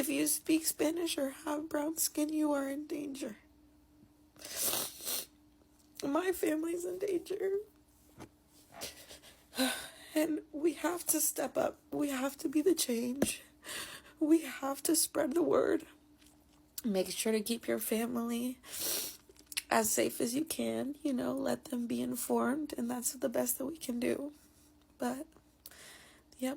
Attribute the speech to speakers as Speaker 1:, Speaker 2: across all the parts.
Speaker 1: If you speak Spanish or have brown skin, you are in danger. My family's in danger. And we have to step up. We have to be the change. We have to spread the word. Make sure to keep your family as safe as you can. Let them be informed. And that's the best that we can do. But, yep.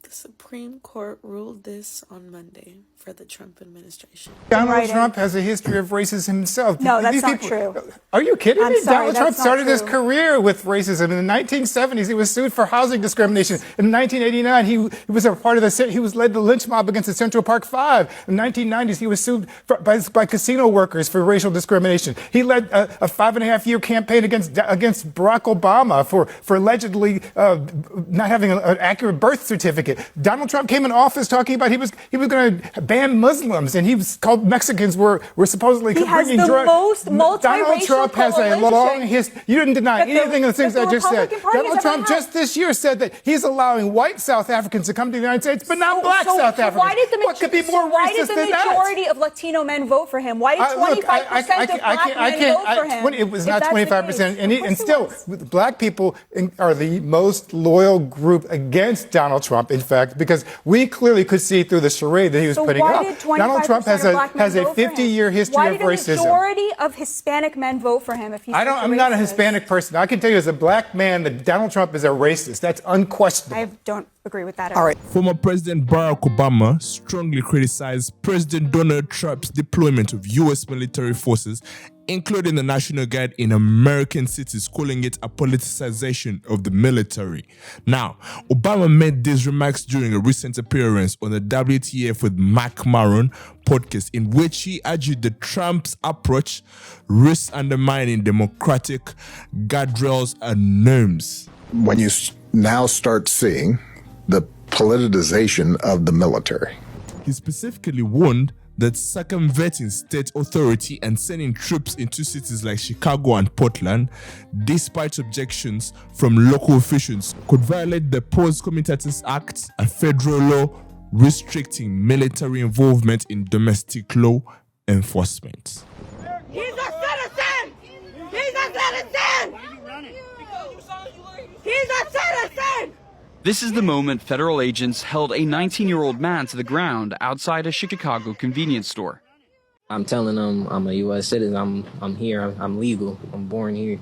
Speaker 1: The Supreme Court ruled this on Monday for the Trump administration.
Speaker 2: Donald Trump has a history of racism himself.
Speaker 3: No, that's not true.
Speaker 2: Are you kidding me?
Speaker 3: Sorry,
Speaker 2: Donald Trump started his career with racism. In the 1970s, he was sued for housing discrimination. In 1989, he was a part of he was led the lynch mob against the Central Park Five. In the 1990s, he was sued by casino workers for racial discrimination. He led a 5.5-year campaign against Barack Obama for allegedly not having an accurate birth certificate. Donald Trump came in office talking about he was going to ban Muslims, and he was called Mexicans were supposedly bringing drugs. Donald Trump has a long history. You didn't deny anything of the things I just said. Donald Trump just this year said that he's allowing white South Africans to come to the United States, but not black South Africans. What could be more racist than that?
Speaker 3: Why did the majority of Latino men vote for him? Why did 25% of black men vote for him?
Speaker 2: It was not 25%. And still, black people are the most loyal group against Donald Trump, in fact, because we clearly could see through the charade that he was putting up. Donald Trump has a 50-year history of racism. Why did the majority
Speaker 3: of Hispanic men vote for him if he's
Speaker 2: I'm not a Hispanic person. I can tell you as a black man that Donald Trump is a racist. That's unquestionable.
Speaker 3: I don't agree with that at all.
Speaker 4: Right. Former President Barack Obama strongly criticized President Donald Trump's deployment of U.S. military forces, including the National Guard, in American cities, calling it a politicization of the military. Now, Obama made these remarks during a recent appearance on the WTF with Mark Maron podcast, in which he argued that Trump's approach risks undermining democratic guardrails and norms.
Speaker 5: When you now start seeing the politicization of the military.
Speaker 4: He specifically warned that circumventing state authority and sending troops into cities like Chicago and Portland, despite objections from local officials, could violate the Post Comitatus Act, a federal law restricting military involvement in domestic law enforcement.
Speaker 6: He's a citizen! He's a citizen! He's a citizen!
Speaker 7: This is the moment federal agents held a 19-year-old man to the ground outside a Chicago convenience store.
Speaker 8: I'm telling them I'm a U.S. citizen. I'm here. I'm legal. I'm born here.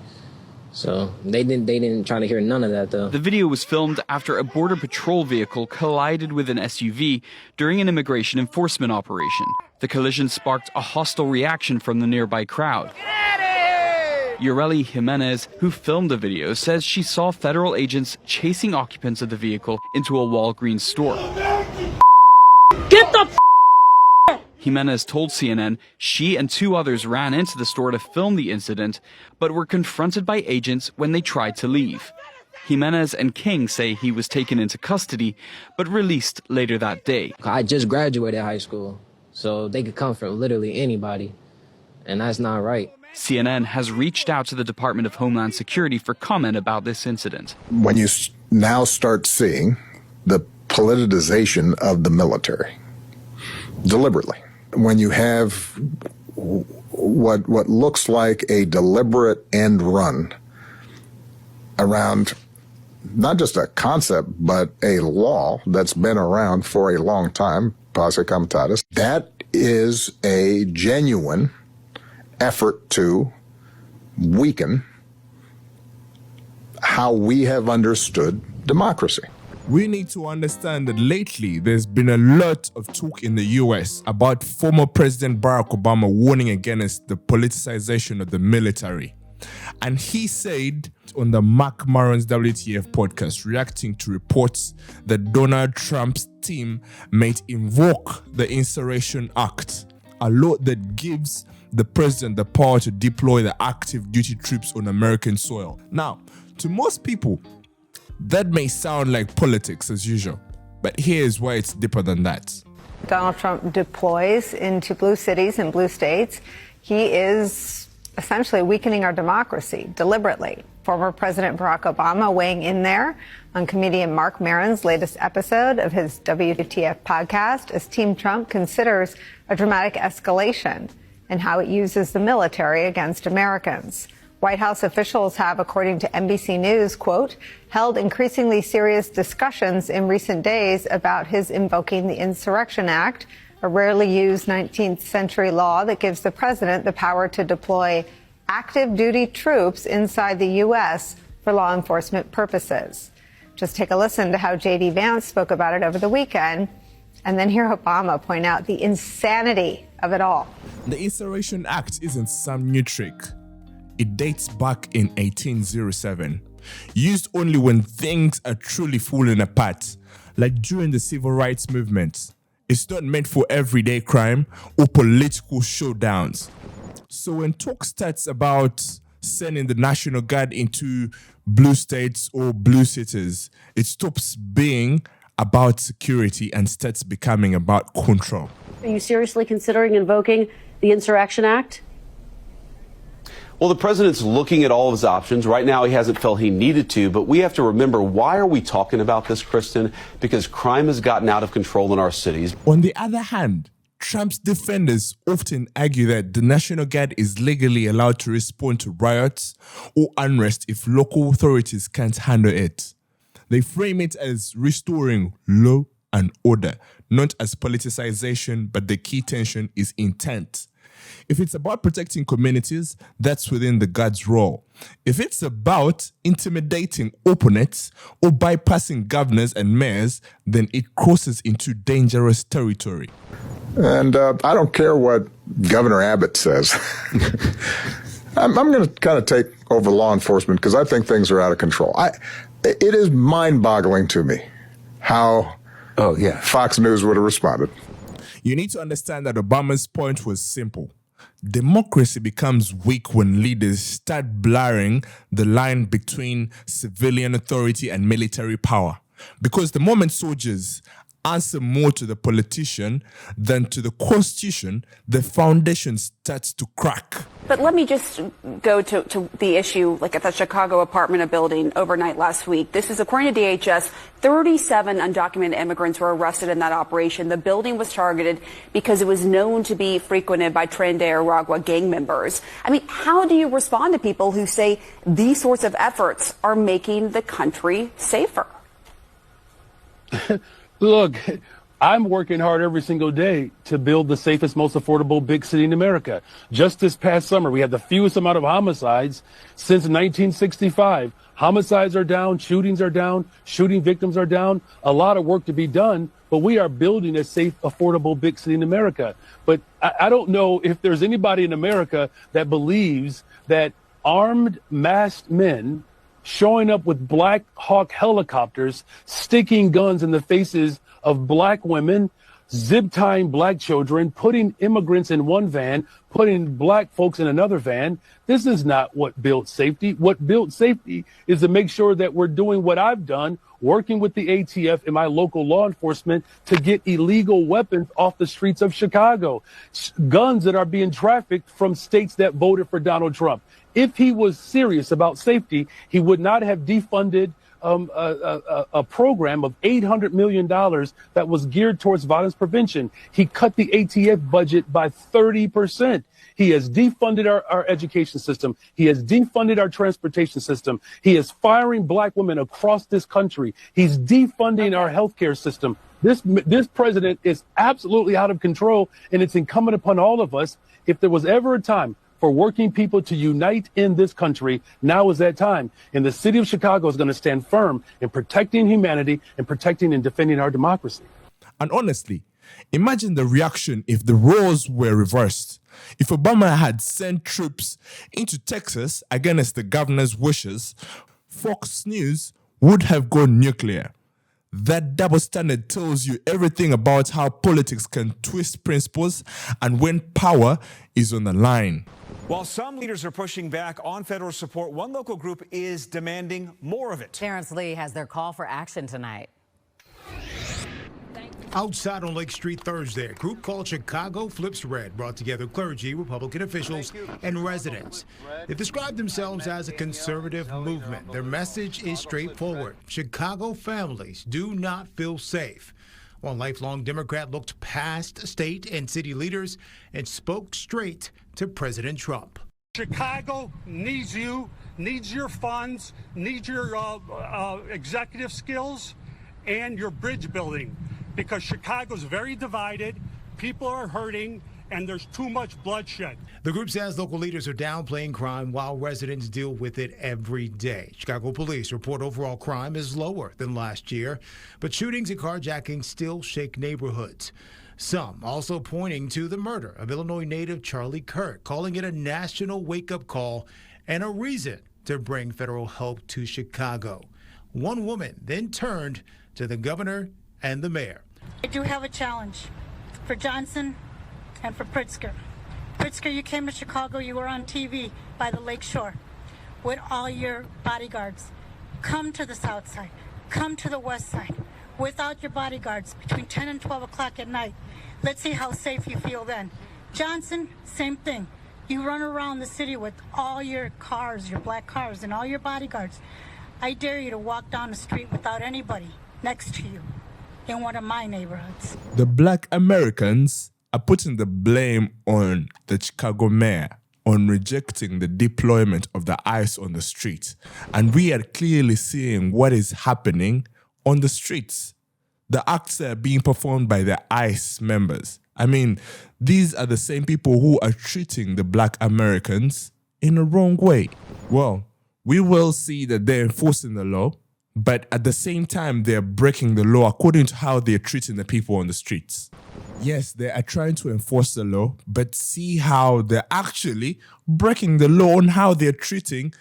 Speaker 8: So they didn't try to hear none of that, though.
Speaker 7: The video was filmed after a Border Patrol vehicle collided with an SUV during an immigration enforcement operation. The collision sparked a hostile reaction from the nearby crowd. Ureli Jimenez, who filmed the video, says she saw federal agents chasing occupants of the vehicle into a Walgreens store.
Speaker 6: Get the
Speaker 7: Jimenez told CNN she and 2 others ran into the store to film the incident, but were confronted by agents when they tried to leave. Jimenez and King say he was taken into custody, but released later that day.
Speaker 8: I just graduated high school, so they could come from literally anybody, and that's not right.
Speaker 7: CNN has reached out to the Department of Homeland Security for comment about this incident.
Speaker 5: When you now start seeing the politicization of the military, deliberately, when you have what looks like a deliberate end run around not just a concept, but a law that's been around for a long time, posse comitatus, that is a genuine effort to weaken how we have understood democracy.
Speaker 4: We need to understand that lately there's been a lot of talk in the US about former President Barack Obama warning against the politicization of the military. And he said on the Mark Maron's WTF podcast, reacting to reports that Donald Trump's team might invoke the Insurrection Act, a law that gives the president the power to deploy the active duty troops on American soil. Now, to most people, that may sound like politics as usual, but here's why it's deeper than that.
Speaker 9: Donald Trump deploys into blue cities and blue states. He is essentially weakening our democracy deliberately. Former President Barack Obama weighing in there on comedian Mark Maron's latest episode of his WTF podcast as Team Trump considers a dramatic escalation in how it uses the military against Americans. White House officials have, according to NBC News, quote, held increasingly serious discussions in recent days about his invoking the Insurrection Act, a rarely used 19th century law that gives the president the power to deploy active duty troops inside the U.S. for law enforcement purposes. Just take a listen to how J.D. Vance spoke about it over the weekend, and then hear Obama point out the insanity of it all.
Speaker 4: The Insurrection Act isn't some new trick. It dates back in 1807, used only when things are truly falling apart, like during the Civil Rights Movement. It's not meant for everyday crime or political showdowns. So when talk starts about sending the National Guard into blue states or blue cities, it stops being about security and starts becoming about control.
Speaker 10: Are you seriously considering invoking the Insurrection Act?
Speaker 11: Well, the president's looking at all of his options. Right now, he hasn't felt he needed to, but we have to remember, why are we talking about this, Kristen? Because crime has gotten out of control in our cities.
Speaker 4: On the other hand, Trump's defenders often argue that the National Guard is legally allowed to respond to riots or unrest if local authorities can't handle it. They frame it as restoring law and order, not as politicization, but the key tension is intent. If it's about protecting communities, that's within the Guard's role. If it's about intimidating opponents or bypassing governors and mayors, then it crosses into dangerous territory.
Speaker 5: And I don't care what Governor Abbott says. I'm going to kind of take over law enforcement because I think things are out of control. It is mind-boggling to me how Fox News would have responded.
Speaker 4: You need to understand that Obama's point was simple. Democracy becomes weak when leaders start blurring the line between civilian authority and military power. Because the moment soldiers answer more to the politician than to the Constitution, the foundation starts to crack.
Speaker 10: But let me just go to the issue, like at the Chicago apartment building overnight last week. This is, according to DHS, 37 undocumented immigrants were arrested in that operation. The building was targeted because it was known to be frequented by Tren de Aragua gang members. I mean, how do you respond to people who say these sorts of efforts are making the country safer?
Speaker 12: Look, I'm working hard every single day to build the safest, most affordable big city in America. Just this past summer, we had the fewest amount of homicides since 1965. Homicides are down, shootings are down, shooting victims are down. A lot of work to be done, but we are building a safe, affordable big city in America. But I don't know if there's anybody in America that believes that armed, masked men showing up with Black Hawk helicopters, sticking guns in the faces of black women, zip-tying black children, putting immigrants in one van, putting black folks in another van. This is not what built safety. What built safety is to make sure that we're doing what I've done, working with the ATF and my local law enforcement to get illegal weapons off the streets of Chicago, guns that are being trafficked from states that voted for Donald Trump. If he was serious about safety, he would not have defunded a program of $800 million that was geared towards violence prevention. He cut the ATF budget by 30%. He has defunded our education system. He has defunded our transportation system. He is firing black women across this country. He's defunding our healthcare system. This president is absolutely out of control, and it's incumbent upon all of us. If there was ever a time for working people to unite in this country, now is that time. And the city of Chicago is going to stand firm in protecting humanity and protecting and defending our democracy.
Speaker 4: And honestly, imagine the reaction if the roles were reversed. If Obama had sent troops into Texas against the governor's wishes, Fox News would have gone nuclear. That double standard tells you everything about how politics can twist principles and when power is on the line.
Speaker 13: While some leaders are pushing back on federal support, one local group is demanding more of it.
Speaker 14: Terrence Lee has their call for action tonight. Outside on Lake Street Thursday, a group called Chicago Flips Red brought together clergy, Republican officials, and residents. They described themselves as a conservative movement. Their message is straightforward. Chicago families do not feel safe. One lifelong Democrat looked past state and city leaders and spoke straight to President Trump.
Speaker 15: Chicago needs you, needs your funds, needs your executive skills and your bridge building, because Chicago's very divided, people are hurting, and there's too much bloodshed.
Speaker 14: The group says local leaders are downplaying crime while residents deal with it every day. Chicago police report overall crime is lower than last year, but shootings and carjackings still shake neighborhoods. Some also pointing to the murder of Illinois native Charlie Kirk, calling it a national wake-up call and a reason to bring federal help to Chicago. One woman then turned to the governor and the mayor.
Speaker 16: I do have a challenge for Johnson and for Pritzker. Pritzker, you came to Chicago, you were on TV by the lake shore with all your bodyguards. Come to the south side, come to the west side without your bodyguards between 10 and 12 o'clock at night. Let's see how safe you feel then. Johnson, same thing. You run around the city with all your cars, your black cars, and all your bodyguards. I dare you to walk down the street without anybody next to you in one of my neighborhoods.
Speaker 4: The black Americans are putting the blame on the Chicago mayor on rejecting the deployment of the ICE on the streets. And we are clearly seeing what is happening on the streets. The acts are being performed by the ICE members. I mean, these are the same people who are treating the black Americans in a wrong way. Well, we will see that they're enforcing the law, but at the same time, they're breaking the law according to how they're treating the people on the streets. Yes, they are trying to enforce the law, but see how they're actually breaking the law on how they're treating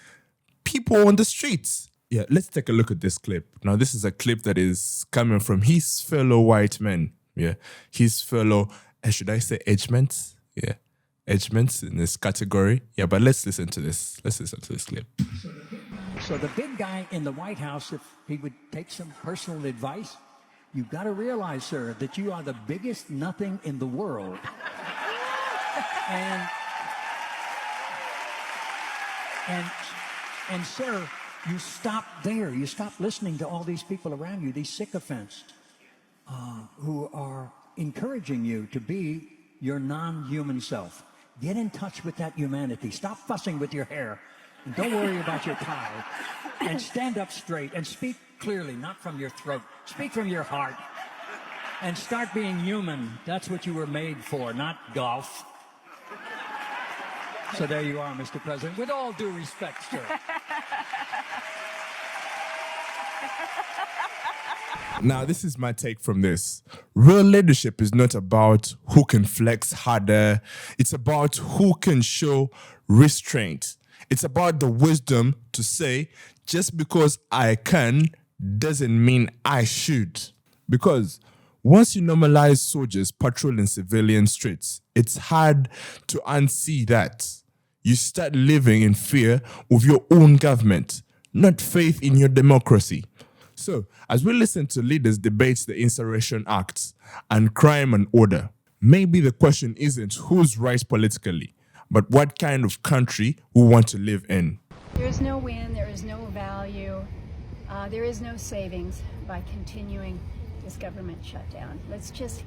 Speaker 4: people on the streets. Yeah, let's take a look at this clip. Now, this is a clip that is coming from his fellow white men. Yeah, his fellow, should I say edgements? Yeah, edgements in this category. Yeah, but let's listen to this. Let's listen to this clip.
Speaker 17: So the big guy in the White House, if he would take some personal advice, you've got to realize, sir, that you are the biggest nothing in the world. And sir, you stop there. You stop listening to all these people around you, these sycophants who are encouraging you to be your non-human self. Get in touch with that humanity. Stop fussing with your hair. And don't worry about your tie. And stand up straight and speak clearly, not from your throat. Speak from your heart. And start being human. That's what you were made for, not golf. So there you are, Mr. President. With all due respect, sir.
Speaker 4: Now, this is my take from this. Real leadership is not about who can flex harder. It's about who can show restraint. It's about the wisdom to say, just because I can doesn't mean I should. Because once you normalize soldiers patrolling civilian streets, it's hard to unsee that. You start living in fear of your own government, not faith in your democracy. So, as we listen to leaders debate the Insurrection Act and crime and order, maybe the question isn't who's right politically, but what kind of country we want to live in.
Speaker 18: There is no win, there is no value, there is no savings by continuing this government shutdown. Let's just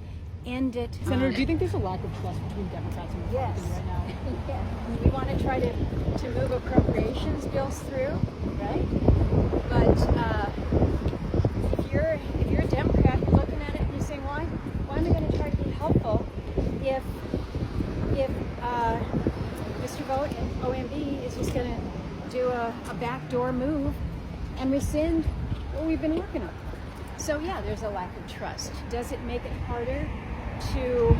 Speaker 18: end it.
Speaker 3: Senator, do you think there's a lack of trust between Democrats and Republicans right now?
Speaker 18: Yeah. We want to try to move appropriations bills through, right? But if you're a Democrat, you're looking at it and you're saying, why am I going to try to be helpful if Mr. Vogt and OMB is just going to do a backdoor move and rescind what we've been working on? So yeah, there's a lack of trust. Does it make it harder to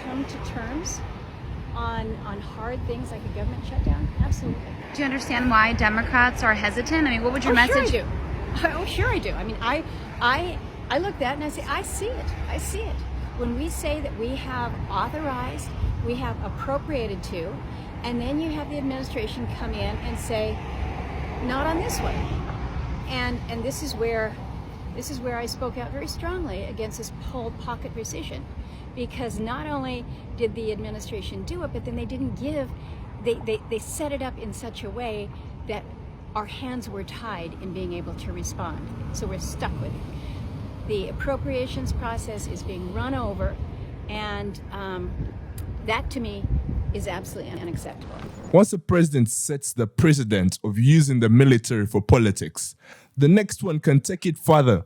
Speaker 18: come to terms on hard things like a government shutdown? Absolutely.
Speaker 19: Do you understand why Democrats are hesitant? I mean, what would your message?
Speaker 18: Sure I do. Oh, sure I do. I mean, I look at that and I say, I see it. I see it. When we say that we have authorized, we have appropriated to, and then you have the administration come in and say, not on this one. And this is where This is where I spoke out very strongly against this whole pocket precision, because not only did the administration do it, but then they didn't give, they set it up in such a way that our hands were tied in being able to respond. So we're stuck with it. The appropriations process is being run over, and that to me is absolutely unacceptable.
Speaker 4: Once a president sets the precedent of using the military for politics, the next one can take it further.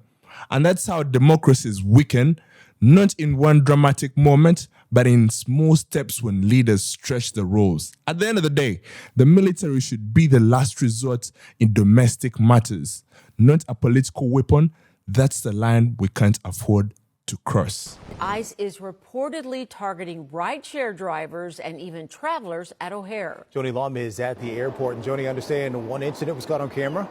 Speaker 4: And that's how democracies weaken, not in one dramatic moment, but in small steps when leaders stretch the roles. At the end of the day, the military should be the last resort in domestic matters, not a political weapon. That's the line we can't afford to cross.
Speaker 20: ICE is reportedly targeting rideshare drivers and even travelers at O'Hare.
Speaker 21: Joni Lum is at the airport. And Joni, I understand one incident was caught on camera.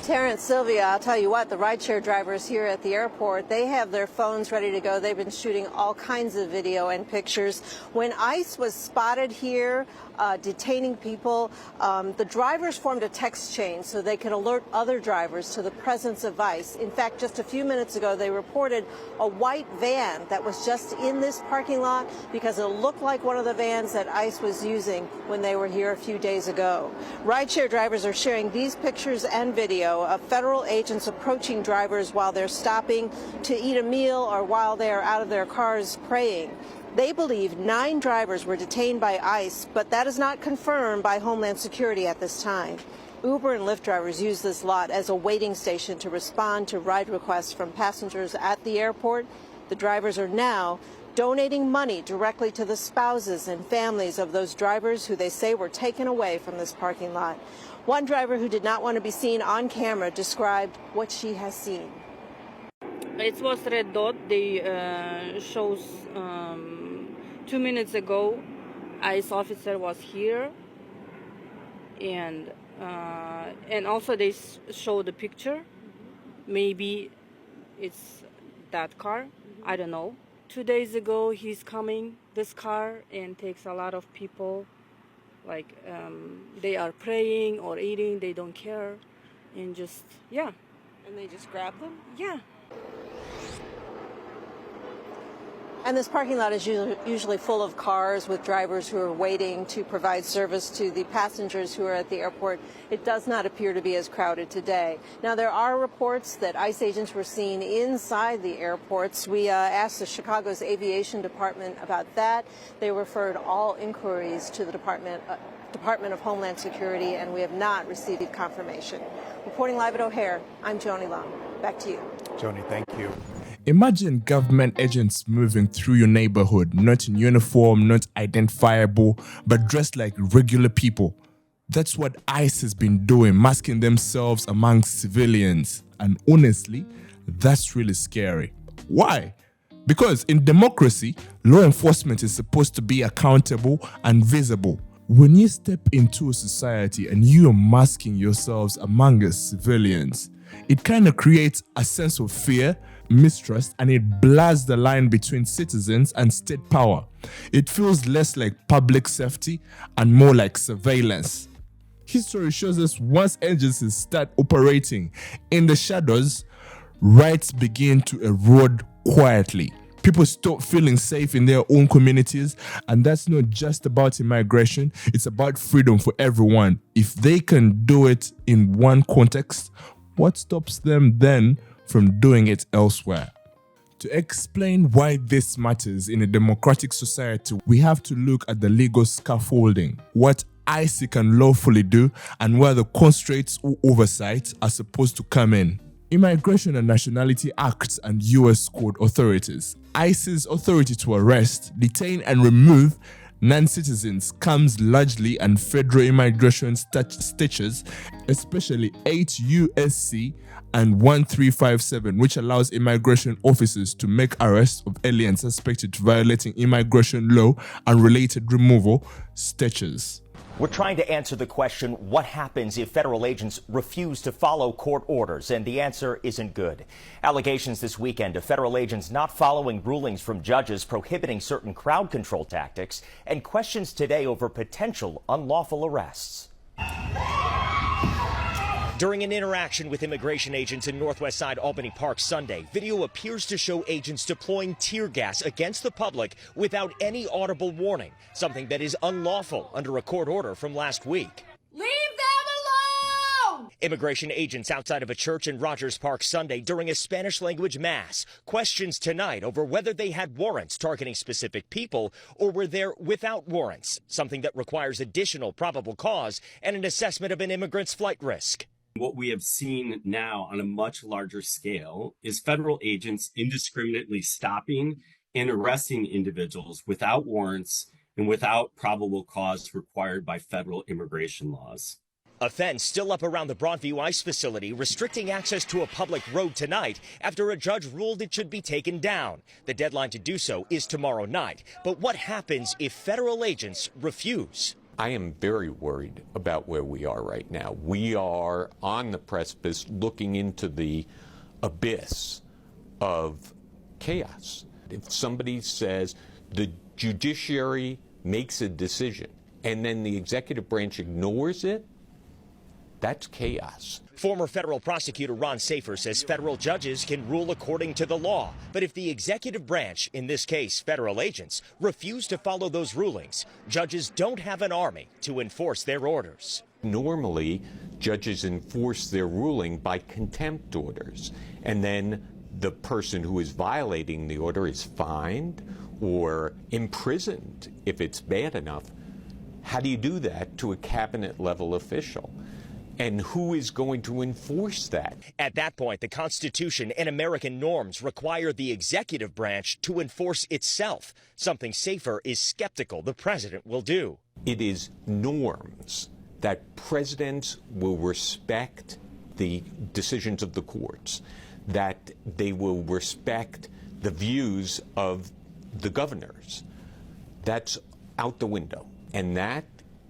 Speaker 22: Terrence, Sylvia, I'll tell you what, the rideshare drivers here at the airport, they have their phones ready to go. They've been shooting all kinds of video and pictures. When ICE was spotted here detaining people, the drivers formed a text chain so they could alert other drivers to the presence of ICE. In fact, just a few minutes ago, they reported a white van that was just in this parking lot because it looked like one of the vans that ICE was using when they were here a few days ago. Rideshare drivers are sharing these pictures and video of federal agents approaching drivers while they're stopping to eat a meal or while they are out of their cars praying. They believe 9 drivers were detained by ICE, but that is not confirmed by Homeland Security at this time. Uber and Lyft drivers use this lot as a waiting station to respond to ride requests from passengers at the airport. The drivers are now donating money directly to the spouses and families of those drivers who they say were taken away from this parking lot. One driver who did not want to be seen on camera described what she has seen.
Speaker 23: It was red dot. They shows 2 minutes ago, ICE officer was here, and also they show the picture. Maybe it's that car. I don't know. 2 days ago, he's coming this car and takes a lot of people. Like they are praying or eating, they don't care, and just, yeah.
Speaker 22: And they just grab them?
Speaker 23: Yeah.
Speaker 22: And this parking lot is usually full of cars with drivers who are waiting to provide service to the passengers who are at the airport. It does not appear to be as crowded today. Now, there are reports that ICE agents were seen inside the airports. We asked the Chicago's Aviation Department about that. They referred all inquiries to the Department of Homeland Security, and we have not received confirmation. Reporting live at O'Hare, I'm Joni Lum. Back to you.
Speaker 21: Joni, thank you.
Speaker 4: Imagine government agents moving through your neighborhood, not in uniform, not identifiable, but dressed like regular people. That's what ICE has been doing, masking themselves among civilians. And honestly, that's really scary. Why? Because in democracy, law enforcement is supposed to be accountable and visible. When you step into a society and you are masking yourselves among us civilians, it kind of creates a sense of fear, mistrust, and it blurs the line between citizens and state power. It feels less like public safety and more like surveillance. History shows us once agencies start operating in the shadows, rights begin to erode quietly. People stop feeling safe in their own communities, and that's not just about immigration, it's about freedom for everyone. If they can do it in one context, what stops them then from doing it elsewhere? To explain why this matters in a democratic society, we have to look at the legal scaffolding, what ICE can lawfully do, and where the constraints or oversight are supposed to come in. Immigration and Nationality Act and U.S. Court authorities. ICE's authority to arrest, detain, and remove non-citizens comes largely on federal immigration statutes, especially 8 U.S.C. and 1357, which allows immigration officers to make arrests of aliens suspected of violating immigration law and related removal statutes.
Speaker 24: We're trying to answer the question, what happens if federal agents refuse to follow court orders? And the answer isn't good. Allegations this weekend of federal agents not following rulings from judges prohibiting certain crowd control tactics, and questions today over potential unlawful arrests. During an interaction with immigration agents in Northwest Side Albany Park Sunday, video appears to show agents deploying tear gas against the public without any audible warning, something that is unlawful under a court order from last week.
Speaker 1: Leave them alone!
Speaker 24: Immigration agents outside of a church in Rogers Park Sunday during a Spanish-language mass. Questions tonight over whether they had warrants targeting specific people or were there without warrants, something that requires additional probable cause and an assessment of an immigrant's flight risk.
Speaker 2: What we have seen now on a much larger scale is federal agents indiscriminately stopping and arresting individuals without warrants and without probable cause required by federal immigration laws.
Speaker 24: A fence still up around the Broadview ICE facility, restricting access to a public road tonight after a judge ruled it should be taken down. The deadline to do so is tomorrow night. But what happens if federal agents refuse?
Speaker 6: I am very worried about where we are right now. We are on the precipice looking into the abyss of chaos. If somebody says the judiciary makes a decision and then the executive branch ignores it, that's chaos.
Speaker 24: Former federal prosecutor Ron Safer says federal judges can rule according to the law. But if the executive branch, in this case federal agents, refuse to follow those rulings, judges don't have an army to enforce their orders.
Speaker 6: Normally, judges enforce their ruling by contempt orders, and then the person who is violating the order is fined or imprisoned if it's bad enough. How do you do that to a cabinet-level official? And who is going to enforce that?
Speaker 24: At that point, the Constitution and American norms require the executive branch to enforce itself, something Safer is skeptical the president will do.
Speaker 6: It is norms that presidents will respect the decisions of the courts, that they will respect the views of the governors. That's out the window. And that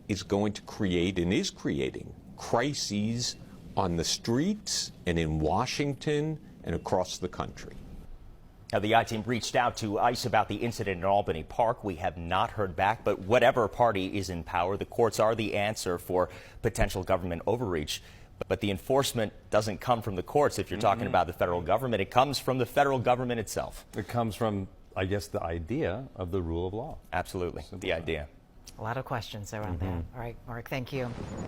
Speaker 6: is going to create and is creating crises on the streets and in Washington and across the country.
Speaker 24: Now, the I-Team reached out to ICE about the incident in Albany Park. We have not heard back, but whatever party is in power, the courts are the answer for potential government overreach. But the enforcement doesn't come from the courts. If you're talking about the federal government, it comes from the federal government itself.
Speaker 8: It comes from, I guess, the idea of the rule of law.
Speaker 24: Absolutely, the idea.
Speaker 25: A lot of questions around that. All right, Mark, thank you.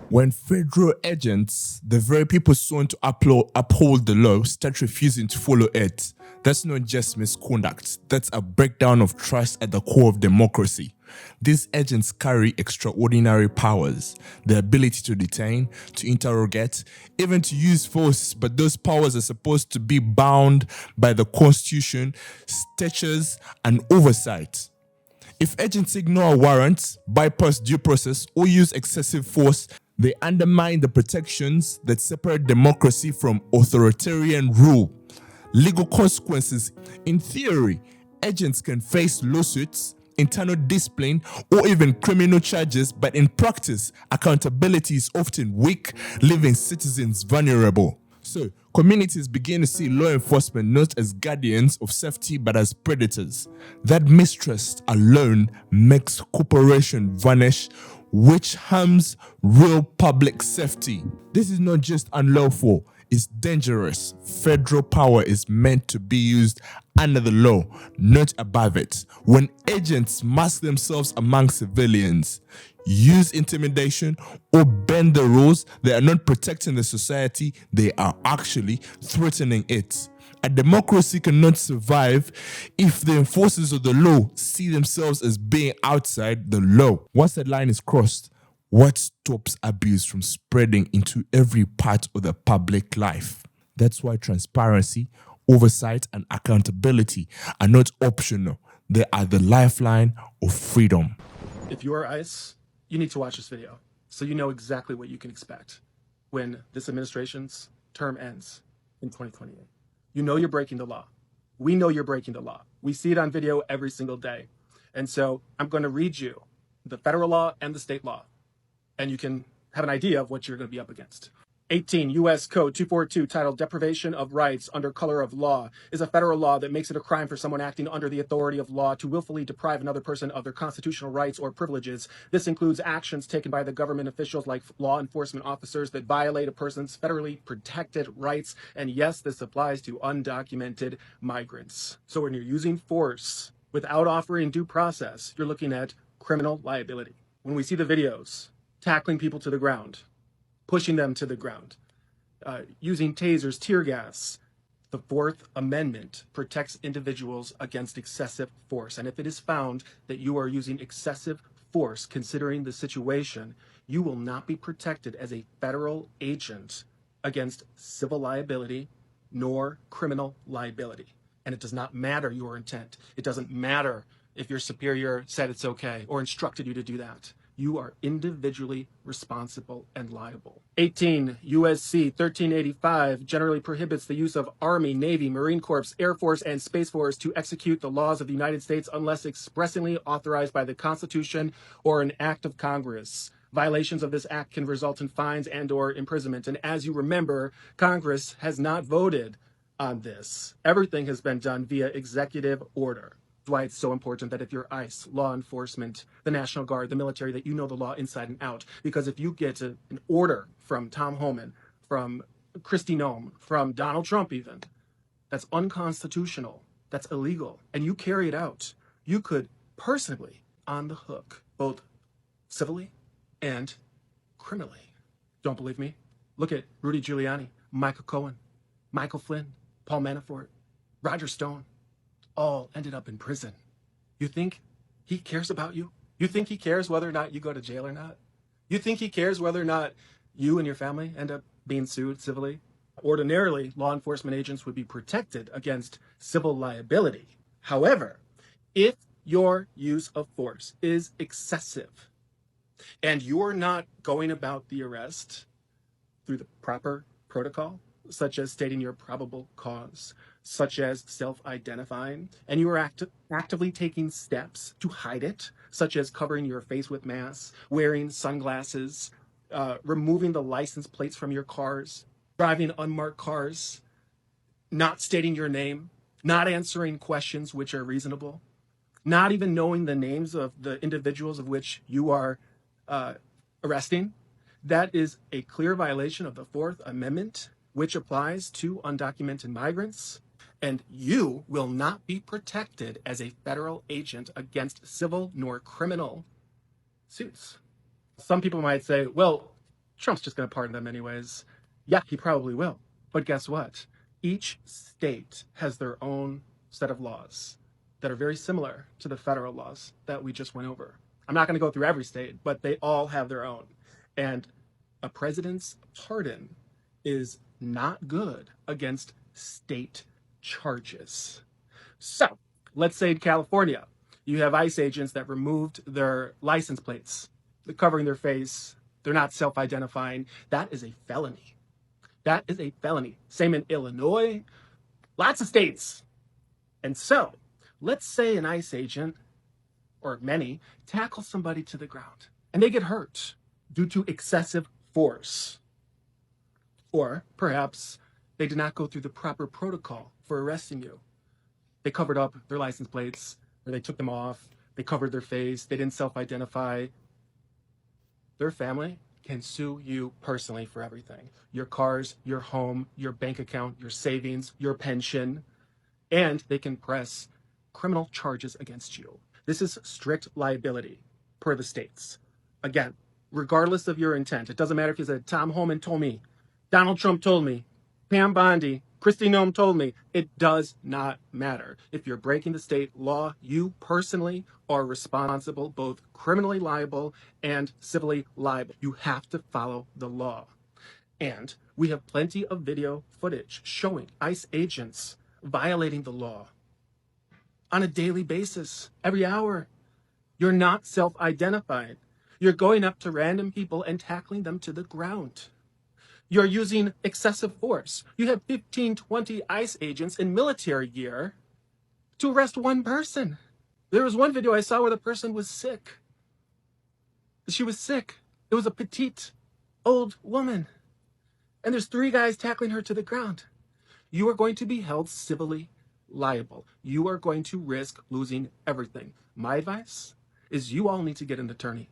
Speaker 4: When federal agents, the very people sworn to uphold the law, start refusing to follow it, that's not just misconduct. That's a breakdown of trust at the core of democracy. These agents carry extraordinary powers, the ability to detain, to interrogate, even to use force, but those powers are supposed to be bound by the Constitution, statutes, and oversight. If agents ignore warrants, bypass due process, or use excessive force, they undermine the protections that separate democracy from authoritarian rule. Legal consequences. In theory, agents can face lawsuits, internal discipline, or even criminal charges, but in practice, accountability is often weak, leaving citizens vulnerable. So, communities begin to see law enforcement not as guardians of safety but as predators. That mistrust alone makes cooperation vanish, which harms real public safety. This is not just unlawful, it's dangerous. Federal power is meant to be used under the law, not above it. When agents mask themselves among civilians, use intimidation, or bend the rules, they are not protecting the society, they are actually threatening it. A democracy cannot survive if the enforcers of the law see themselves as being outside the law. Once that line is crossed, what stops abuse from spreading into every part of the public life? That's why transparency, oversight, and accountability are not optional. They are the lifeline of freedom.
Speaker 26: If you are ICE, you need to watch this video so you know exactly what you can expect when this administration's term ends in 2028. You know you're breaking the law. We know you're breaking the law. We see it on video every single day. And so I'm going to read you the federal law and the state law, and you can have an idea of what you're going to be up against. 18 U.S. Code 242, titled Deprivation of Rights Under Color of Law, is a federal law that makes it a crime for someone acting under the authority of law to willfully deprive another person of their constitutional rights or privileges. This includes actions taken by the government officials like law enforcement officers that violate a person's federally protected rights. And yes, this applies to undocumented migrants. So when you're using force without offering due process, you're looking at criminal liability. When we see the videos, tackling people to the ground, pushing them to the ground, using tasers, tear gas. The Fourth Amendment protects individuals against excessive force. And if it is found that you are using excessive force, considering the situation, you will not be protected as a federal agent against civil liability nor criminal liability. And it does not matter your intent. It doesn't matter if your superior said it's okay or instructed you to do that. You are individually responsible and liable. 18 U.S.C. 1385 generally prohibits the use of Army, Navy, Marine Corps, Air Force, and Space Force to execute the laws of the United States unless expressly authorized by the Constitution or an act of Congress. Violations of this act can result in fines and/or imprisonment. And as you remember, Congress has not voted on this. Everything has been done via executive order. Why it's so important that if you're ICE, law enforcement, the National Guard, the military, that you know the law inside and out. Because if you get an order from Tom Homan, from Kristi Noem, from Donald Trump even, that's unconstitutional, that's illegal, and you carry it out, you could personally on the hook, both civilly and criminally. Don't believe me? Look at Rudy Giuliani, Michael Cohen, Michael Flynn, Paul Manafort, Roger Stone. All ended up in prison. You think he cares about you? You think he cares whether or not you go to jail or not? You think he cares whether or not you and your family end up being sued civilly? Ordinarily, law enforcement agents would be protected against civil liability. However, if your use of force is excessive and you're not going about the arrest through the proper protocol, such as stating your probable cause, such as self-identifying, and you are actively taking steps to hide it, such as covering your face with masks, wearing sunglasses, removing the license plates from your cars, driving unmarked cars, not stating your name, not answering questions which are reasonable, not even knowing the names of the individuals of which you are arresting, that is a clear violation of the Fourth Amendment, which applies to undocumented migrants, and you will not be protected as a federal agent against civil nor criminal suits. Some people might say, well, Trump's just going to pardon them anyways. Yeah, he probably will. But guess what? Each state has their own set of laws that are very similar to the federal laws that we just went over. I'm not going to go through every state, but they all have their own. And a president's pardon is not good against state charges. So let's say in California, you have ICE agents that removed their license plates. They're covering their face. They're not self-identifying. That is a felony. That is a felony. Same in Illinois, lots of states. And so let's say an ICE agent, or many, tackle somebody to the ground and they get hurt due to excessive force. Or perhaps they did not go through the proper protocol for arresting you. They covered up their license plates, or they took them off, they covered their face, they didn't self-identify. Their family can sue you personally for everything. Your cars, your home, your bank account, your savings, your pension, and they can press criminal charges against you. This is strict liability per the states. Again, regardless of your intent, it doesn't matter if you said, Tom Homan told me, Donald Trump told me, Pam Bondi, Kristi Noem told me. It does not matter. If you're breaking the state law, you personally are responsible, both criminally liable and civilly liable. You have to follow the law. And we have plenty of video footage showing ICE agents violating the law on a daily basis, every hour. You're not self-identified. You're going up to random people and tackling them to the ground. You're using excessive force. You have 15, 20 ICE agents in military gear to arrest one person. There was one video I saw where the person was sick. She was sick. It was a petite, old woman. and there's 3 guys tackling her to the ground. You are going to be held civilly liable. You are going to risk losing everything. My advice is you all need to get an attorney,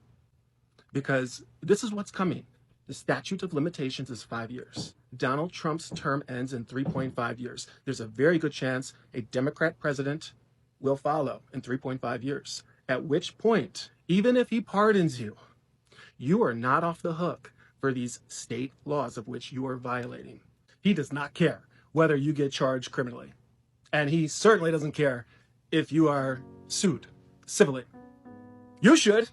Speaker 26: because this is what's coming. The statute of limitations is 5 years. Donald Trump's term ends in 3.5 years. There's a very good chance a Democrat president will follow in 3.5 years, at which point, even if he pardons you, you are not off the hook for these state laws of which you are violating. He does not care whether you get charged criminally. And he certainly doesn't care if you are sued civilly. You should.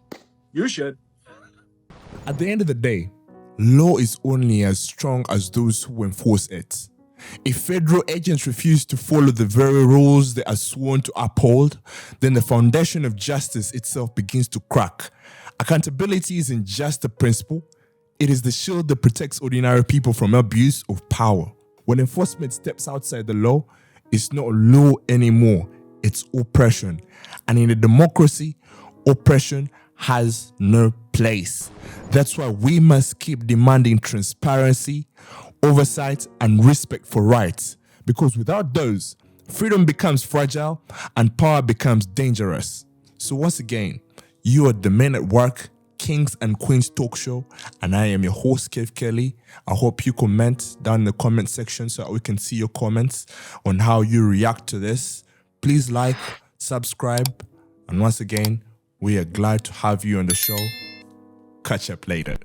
Speaker 26: You should.
Speaker 4: At the end of the day, law is only as strong as those who enforce it. If federal agents refuse to follow the very rules they are sworn to uphold, then the foundation of justice itself begins to crack. Accountability isn't just a principle, it is the shield that protects ordinary people from abuse of power. When enforcement steps outside the law, it's not law anymore, it's oppression. And in a democracy, oppression has no place. That's why we must keep demanding transparency, oversight, and respect for rights. Because without those, freedom becomes fragile and power becomes dangerous. So once again, you are the Men at Work, Kings and Queens talk show, and I am your host, Kev Kelly. I hope you comment down in the comment section so that we can see your comments on how you react to this. Please like, subscribe, and once again, we are glad to have you on the show. Catch up later.